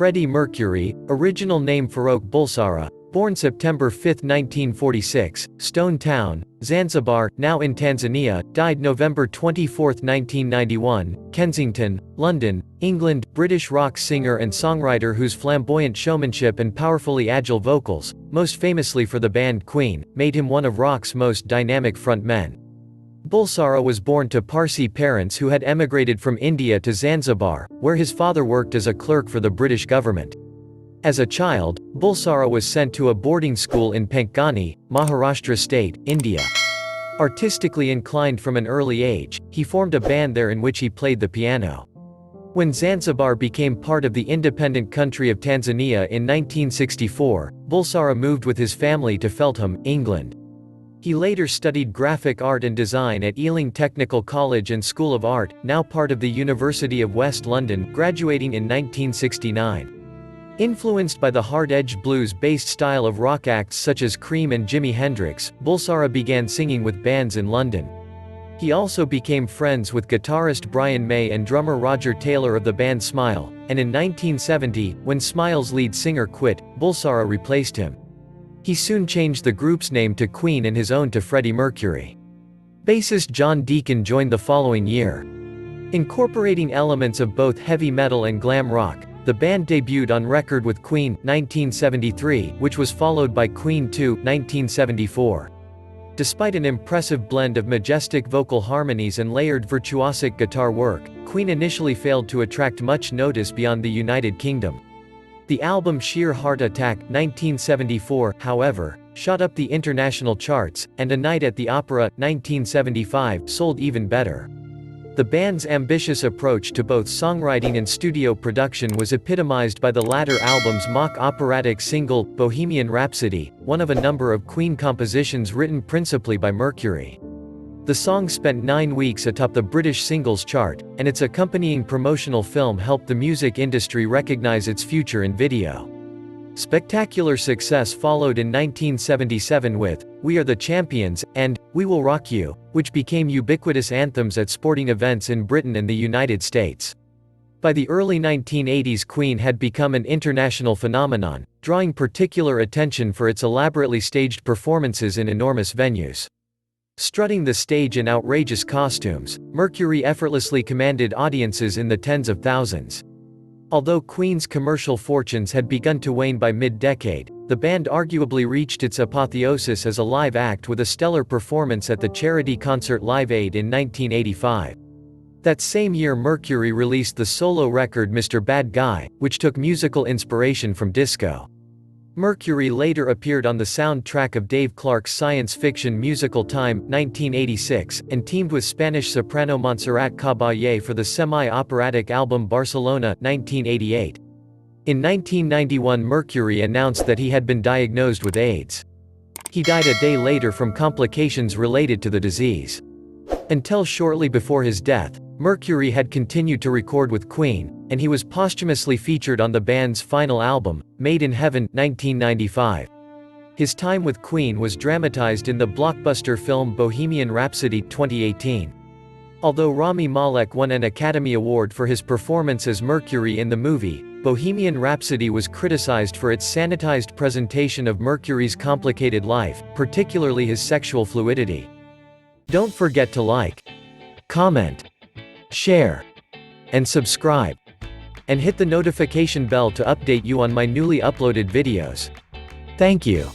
Freddie Mercury, original name Farrokh Bulsara, born September 5, 1946, Stone Town, Zanzibar, now in Tanzania, died November 24, 1991, Kensington, London, England, British rock singer and songwriter whose flamboyant showmanship and powerfully agile vocals, most famously for the band Queen, made him one of rock's most dynamic frontmen. Bulsara was born to Parsi parents who had emigrated from India to Zanzibar, where his father worked as a clerk for the British government. As a child, Bulsara was sent to a boarding school in Panchgani, Maharashtra state, India. Artistically inclined from an early age, he formed a band there in which he played the piano. When Zanzibar became part of the independent country of Tanzania in 1964, Bulsara moved with his family to Feltham, England. He later studied graphic art and design at Ealing Technical College and School of Art, now part of the University of West London, graduating in 1969. Influenced by the hard-edged blues-based style of rock acts such as Cream and Jimi Hendrix, Bulsara began singing with bands in London. He also became friends with guitarist Brian May and drummer Roger Taylor of the band Smile, and in 1970, when Smile's lead singer quit, Bulsara replaced him. He soon changed the group's name to Queen and his own to Freddie Mercury. Bassist John Deacon joined the following year. Incorporating elements of both heavy metal and glam rock, the band debuted on record with Queen, 1973, which was followed by Queen 2, 1974. Despite an impressive blend of majestic vocal harmonies and layered virtuosic guitar work, Queen initially failed to attract much notice beyond the United Kingdom. The album Sheer Heart Attack, 1974, however, shot up the international charts, and A Night at the Opera, 1975, sold even better. The band's ambitious approach to both songwriting and studio production was epitomized by the latter album's mock operatic single, Bohemian Rhapsody, one of a number of Queen compositions written principally by Mercury. The song spent 9 weeks atop the British singles chart, and its accompanying promotional film helped the music industry recognize its future in video. Spectacular success followed in 1977 with We Are the Champions and We Will Rock You, which became ubiquitous anthems at sporting events in Britain and the United States. By the early 1980s, Queen had become an international phenomenon, drawing particular attention for its elaborately staged performances in enormous venues. Strutting the stage in outrageous costumes, Mercury effortlessly commanded audiences in the tens of thousands. Although Queen's commercial fortunes had begun to wane by mid-decade, the band arguably reached its apotheosis as a live act with a stellar performance at the charity concert Live Aid in 1985. That same year, Mercury released the solo record Mr. Bad Guy, which took musical inspiration from disco. Mercury later appeared on the soundtrack of Dave Clark's science fiction musical Time, 1986, and teamed with Spanish soprano Montserrat Caballé for the semi-operatic album Barcelona, 1988. In 1991, Mercury announced that he had been diagnosed with AIDS. He died a day later from complications related to the disease. Until shortly before his death, Mercury had continued to record with Queen, and he was posthumously featured on the band's final album, Made in Heaven, 1995. His time with Queen was dramatized in the blockbuster film Bohemian Rhapsody, 2018. Although Rami Malek won an Academy Award for his performance as Mercury in the movie, Bohemian Rhapsody was criticized for its sanitized presentation of Mercury's complicated life, particularly his sexual fluidity. Don't forget to like, comment, share, and subscribe. And hit the notification bell to update you on my newly uploaded videos. Thank you.